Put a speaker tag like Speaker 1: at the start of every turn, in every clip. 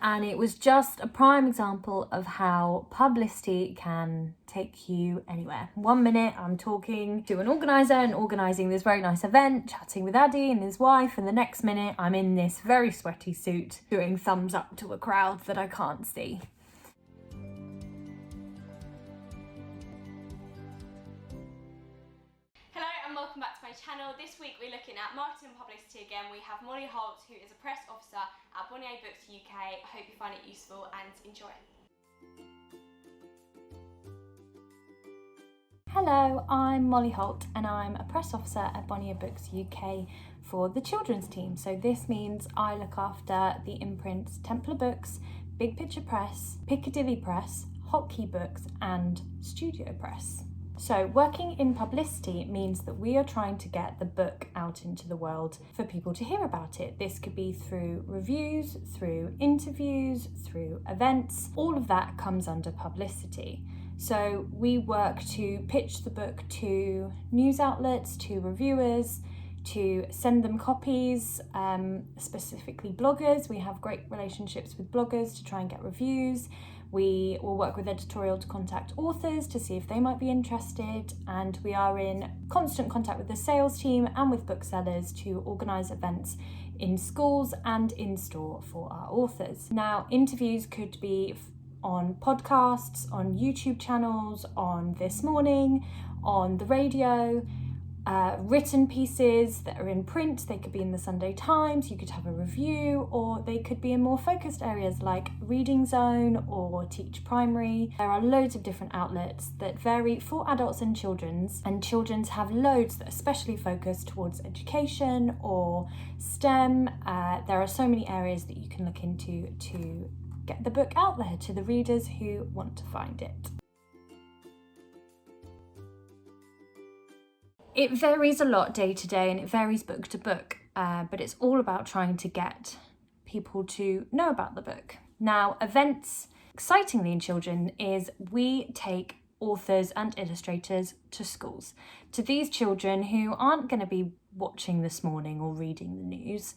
Speaker 1: And it was just a prime example of how publicity can take you anywhere. 1 minute I'm talking to an organiser and organising this very nice event, chatting with Addy and his wife, and the next minute I'm in this very sweaty suit doing thumbs up to a crowd that I can't see.
Speaker 2: Hello and welcome back to my channel. This week we're looking at marketing and publicity again. We have Molly Holt, who is a press officer at Bonnier Books UK. I hope you find it useful and enjoy.
Speaker 1: Hello, I'm Molly Holt and I'm a press officer at Bonnier Books UK for the children's team. So this means I look after the imprints Templar Books, Big Picture Press, Piccadilly Press, Hotkey Books and Studio Press. So working in publicity means that we are trying to get the book out into the world for people to hear about it. This could be through reviews, through interviews, through events. All of that comes under publicity. So we work to pitch the book to news outlets, to reviewers, to send them copies, specifically bloggers. We have great relationships with bloggers to try and get reviews. We will work with editorial to contact authors to see if they might be interested, and we are in constant contact with the sales team and with booksellers to organise events in schools and in store for our authors. Now, interviews could be on podcasts, on YouTube channels, on This Morning, on the radio, written pieces that are in print. They could be in the Sunday Times, you could have a review, or they could be in more focused areas like Reading Zone or Teach Primary. There are loads of different outlets that vary for adults and children's have loads that are especially focused towards education or STEM. There are so many areas that you can look into to get the book out there to the readers who want to find it. It varies a lot day to day and it varies book to book, but it's all about trying to get people to know about the book. Now, events, excitingly in children, is we take authors and illustrators to schools, to these children who aren't going to be watching This Morning or reading the news,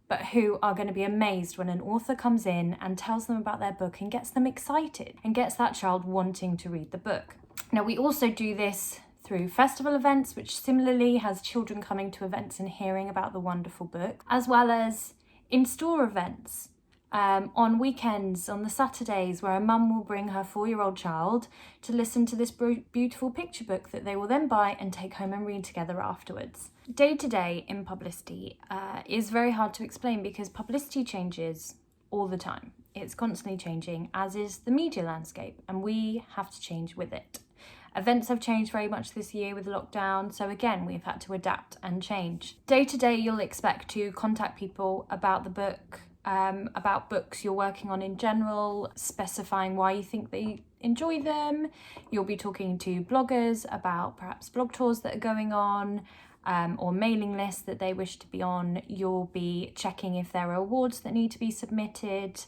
Speaker 1: but who are going to be amazed when an author comes in and tells them about their book and gets them excited and gets that child wanting to read the book. Now, we also do this through festival events, which similarly has children coming to events and hearing about the wonderful book, as well as in-store events on weekends, on the Saturdays, where a mum will bring her 4-year-old child to listen to this beautiful picture book that they will then buy and take home and read together afterwards. Day to day in publicity is very hard to explain because publicity changes all the time. It's constantly changing, as is the media landscape, and we have to change with it. Events have changed very much this year with lockdown, so again, we've had to adapt and change. Day to day, you'll expect to contact people about the book, about books you're working on in general, specifying why you think they enjoy them. You'll be talking to bloggers about perhaps blog tours that are going on, or mailing lists that they wish to be on. You'll be checking if there are awards that need to be submitted.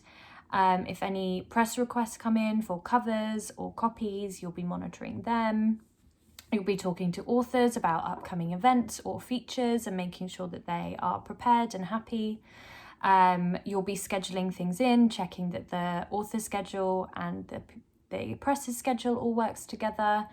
Speaker 1: If any press requests come in for covers or copies, you'll be monitoring them. You'll be talking to authors about upcoming events or features and making sure that they are prepared and happy. You'll be scheduling things in, checking that the author's schedule and the press's schedule all works together.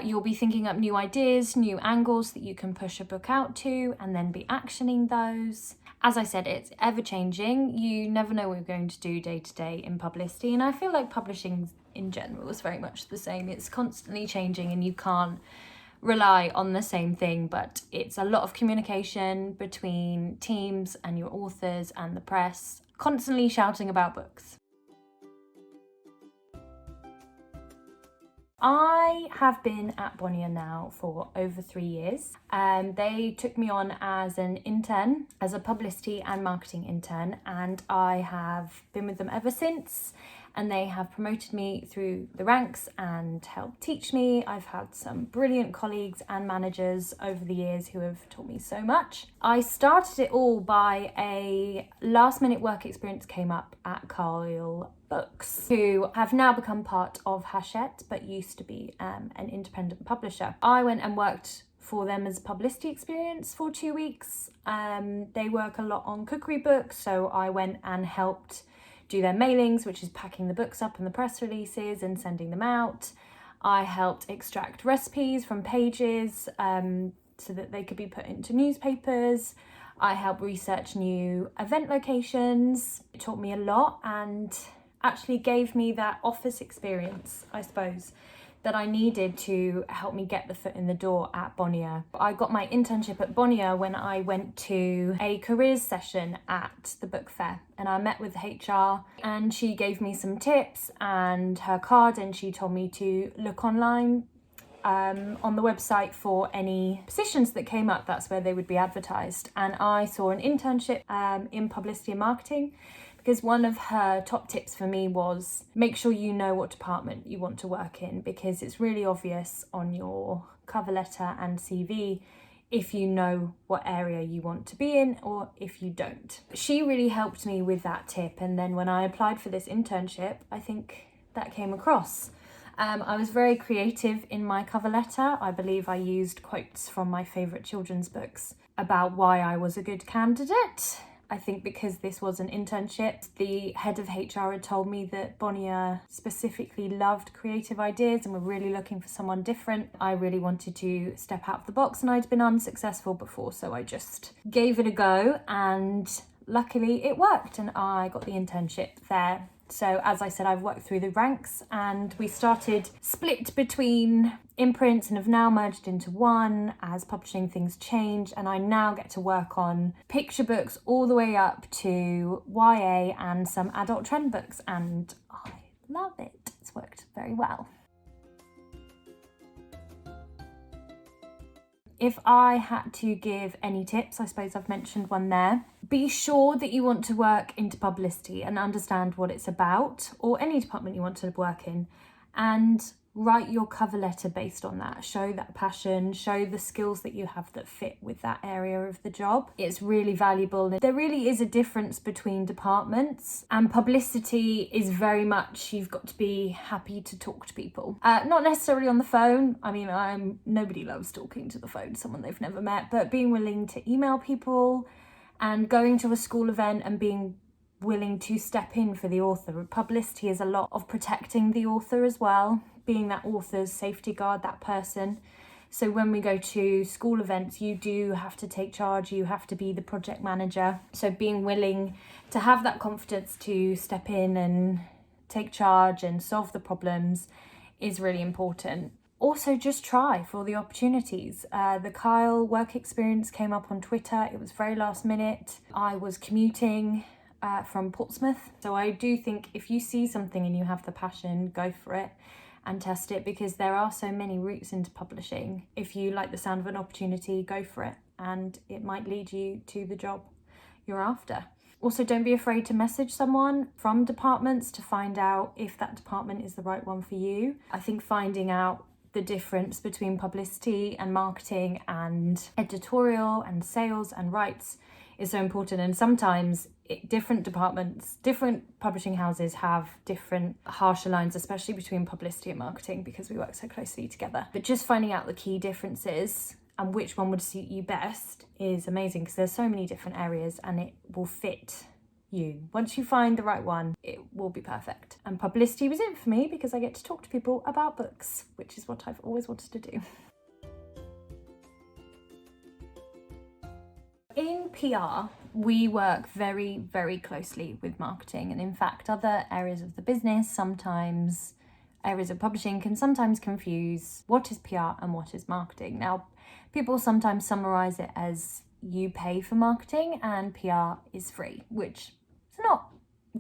Speaker 1: You'll be thinking up new ideas, new angles that you can push a book out to, and then be actioning those. As I said, it's ever changing. You never know what you're going to do day to day in publicity, and I feel like publishing in general is very much the same. It's constantly changing and you can't rely on the same thing, but it's a lot of communication between teams and your authors and the press, constantly shouting about books. I have been at Bonnier now for over 3 years. They took me on as an intern, as a publicity and marketing intern, and I have been with them ever since. And they have promoted me through the ranks and helped teach me. I've had some brilliant colleagues and managers over the years who have taught me so much. I started it all by a last minute work experience came up at Carl Books, who have now become part of Hachette, but used to be an independent publisher. I went and worked for them as a publicity experience for 2 weeks. They work a lot on cookery books, so I went and helped do their mailings, which is packing the books up and the press releases and sending them out. I helped extract recipes from pages so that they could be put into newspapers. I helped research new event locations. It taught me a lot and actually gave me that office experience, I suppose, that I needed to help me get the foot in the door at Bonnier. I got my internship at Bonnier when I went to a careers session at the book fair, and I met with HR and she gave me some tips and her card, and she told me to look online on the website for any positions that came up. That's where they would be advertised. And I saw an internship in publicity and marketing, because one of her top tips for me was make sure you know what department you want to work in, because it's really obvious on your cover letter and CV if you know what area you want to be in or if you don't. She really helped me with that tip, and then when I applied for this internship, I think that came across. I was very creative in my cover letter. I believe I used quotes from my favourite children's books about why I was a good candidate. I think because this was an internship, the head of HR had told me that Bonnier specifically loved creative ideas and were really looking for someone different. I really wanted to step out of the box, and I'd been unsuccessful before, so I just gave it a go, and luckily it worked and I got the internship there. So as I said, I've worked through the ranks, and we started split between imprints and have now merged into one as publishing things change, and I now get to work on picture books all the way up to YA and some adult trend books, and I love it. It's worked very well. If I had to give any tips, I suppose I've mentioned one there. Be sure that you want to work into publicity and understand what it's about, or any department you want to work in, and write your cover letter based on that. Show that passion, show the skills that you have that fit with that area of the job. It's really valuable. There really is a difference between departments, and publicity is very much, you've got to be happy to talk to people. Not necessarily on the phone. I mean, nobody loves talking to the phone, someone they've never met, but being willing to email people and going to a school event and being willing to step in for the author. Publicity is a lot of protecting the author as well, being that author's safety guard, that person. So when we go to school events, you do have to take charge, you have to be the project manager. So being willing to have that confidence to step in and take charge and solve the problems is really important. Also, just try for the opportunities. The Kyle work experience came up on Twitter. It was very last minute. I was commuting from Portsmouth. So I do think if you see something and you have the passion, go for it and test it, because there are so many routes into publishing. If you like the sound of an opportunity, go for it, and it might lead you to the job you're after. Also, don't be afraid to message someone from departments to find out if that department is the right one for you. I think finding out the difference between publicity and marketing and editorial and sales and rights is so important, and sometimes different departments, different publishing houses have different harsher lines, especially between publicity and marketing, because we work so closely together. But just finding out the key differences and which one would suit you best is amazing, because there's so many different areas and it will fit you. Once you find the right one, it will be perfect. And publicity was it for me, because I get to talk to people about books, which is what I've always wanted to do. In PR, we work very, very closely with marketing, and in fact, other areas of the business, sometimes areas of publishing, can sometimes confuse what is PR and what is marketing. Now, people sometimes summarize it as you pay for marketing and PR is free, which is not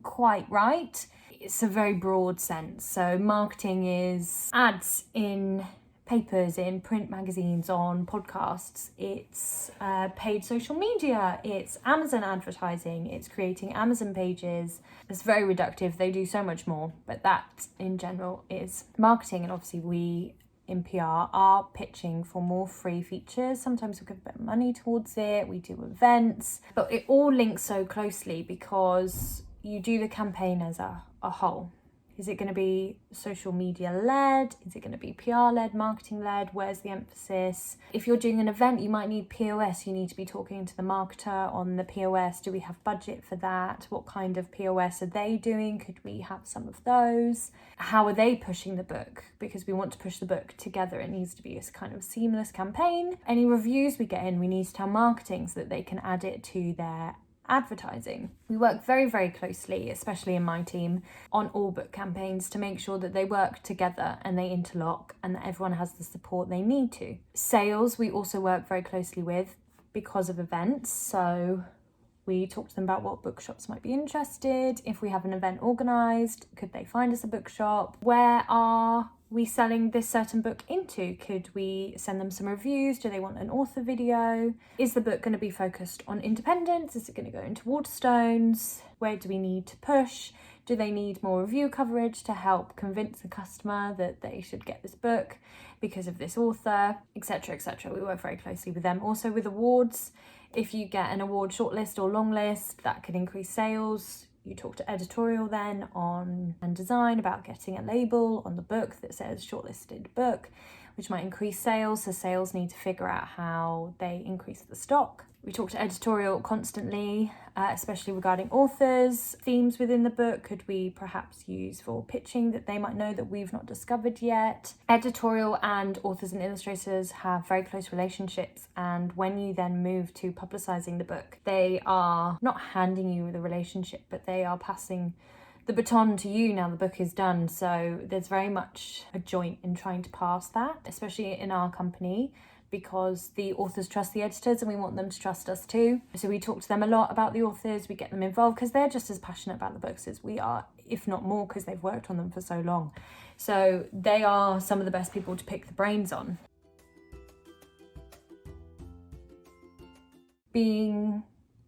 Speaker 1: quite right. It's a very broad sense. So marketing is ads in papers, in print magazines, on podcasts, it's paid social media, it's Amazon advertising, it's creating Amazon pages. It's very reductive, they do so much more, but that in general is marketing. And obviously we in PR are pitching for more free features. Sometimes we give a bit of money towards it, we do events, but it all links so closely because you do the campaign as a whole. Is it going to be social media led? Is it going to be PR led, marketing led? Where's the emphasis? If you're doing an event, you might need POS. You need to be talking to the marketer on the POS. Do we have budget for that? What kind of POS are they doing? Could we have some of those? How are they pushing the book? Because we want to push the book together. It needs to be a kind of seamless campaign. Any reviews we get in, we need to tell marketing so that they can add it to their advertising. We work very, very closely, especially in my team, on all book campaigns to make sure that they work together and they interlock and that everyone has the support they need to. Sales, we also work very closely with because of events. So we talk to them about what bookshops might be interested. If we have an event organised, could they find us a bookshop? Where are we selling this certain book into? Could we send them some reviews? Do they want an author video? Is the book going to be focused on independence? Is it going to go into Waterstones? Where do we need to push? Do they need more review coverage to help convince the customer that they should get this book because of this author, etc., etc. We work very closely with them. Also with awards, if you get an award shortlist or long list, that could increase sales. You talk to editorial then and design about getting a label on the book that says shortlisted book, which might increase sales. So sales need to figure out how they increase the stock. We talk to editorial constantly, especially regarding authors, themes within the book. Could we perhaps use for pitching that they might know that we've not discovered yet? Editorial and authors and illustrators have very close relationships, and when you then move to publicising the book, they are not handing you the relationship, but they are passing the baton to you now the book is done. So there's very much a joint in trying to pass that, especially in our company, because the authors trust the editors and we want them to trust us too. So we talk to them a lot about the authors, we get them involved because they're just as passionate about the books as we are, if not more, because they've worked on them for so long. So they are some of the best people to pick the brains on. Being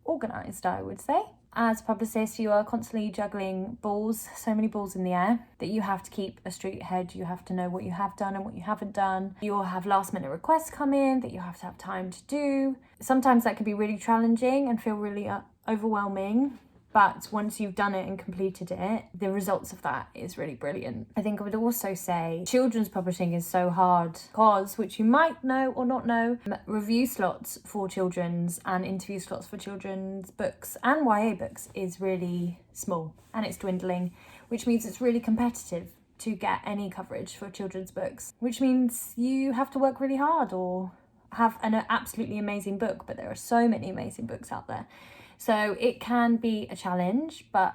Speaker 1: organised, I would say. As a publicist, you are constantly juggling balls, so many balls in the air, that you have to keep a straight head. You have to know what you have done and what you haven't done. You'll have last minute requests come in that you have to have time to do. Sometimes that can be really challenging and feel really overwhelming. But once you've done it and completed it, the results of that is really brilliant. I think I would also say children's publishing is so hard because, which you might know or not know, review slots for children's and interview slots for children's books and YA books is really small and it's dwindling, which means it's really competitive to get any coverage for children's books, which means you have to work really hard or have an absolutely amazing book, but there are so many amazing books out there. So it can be a challenge, but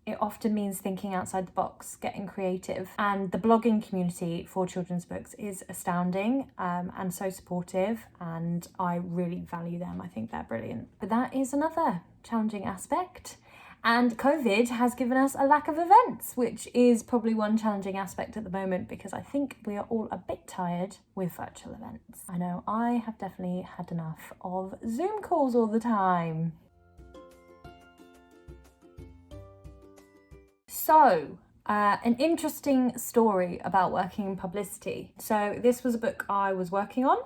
Speaker 1: it often means thinking outside the box, getting creative. And the blogging community for children's books is astounding and so supportive, and I really value them. I think they're brilliant. But that is another challenging aspect. And COVID has given us a lack of events, which is probably one challenging aspect at the moment because I think we are all a bit tired with virtual events. I know I have definitely had enough of Zoom calls all the time. So, an interesting story about working in publicity. So this was a book I was working on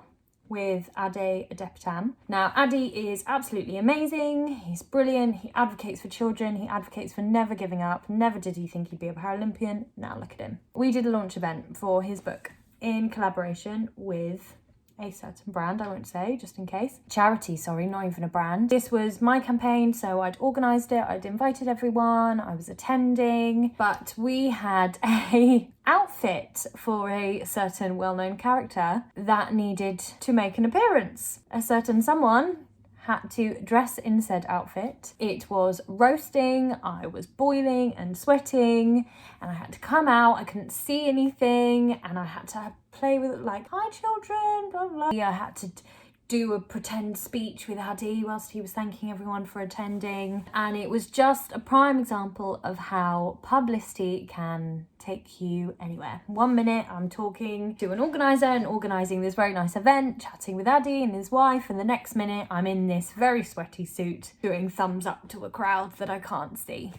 Speaker 1: with Ade Adepitan. Now, Ade is absolutely amazing. He's brilliant. He advocates for children. He advocates for never giving up. Never did he think he'd be a Paralympian. Now look at him. We did a launch event for his book in collaboration with a certain brand, I won't say, just in case. Charity, sorry, not even a brand. This was my campaign, so I'd organised it, I'd invited everyone, I was attending, but we had a outfit for a certain well-known character that needed to make an appearance. A certain someone had to dress in said outfit. It was roasting, I was boiling and sweating, and I had to come out, I couldn't see anything, and I had to play with it like, hi children, blah, blah. I had to do a pretend speech with Ade whilst he was thanking everyone for attending. And it was just a prime example of how publicity can take you anywhere. 1 minute I'm talking to an organiser and organising this very nice event, chatting with Ade and his wife, and the next minute I'm in this very sweaty suit doing thumbs up to a crowd that I can't see.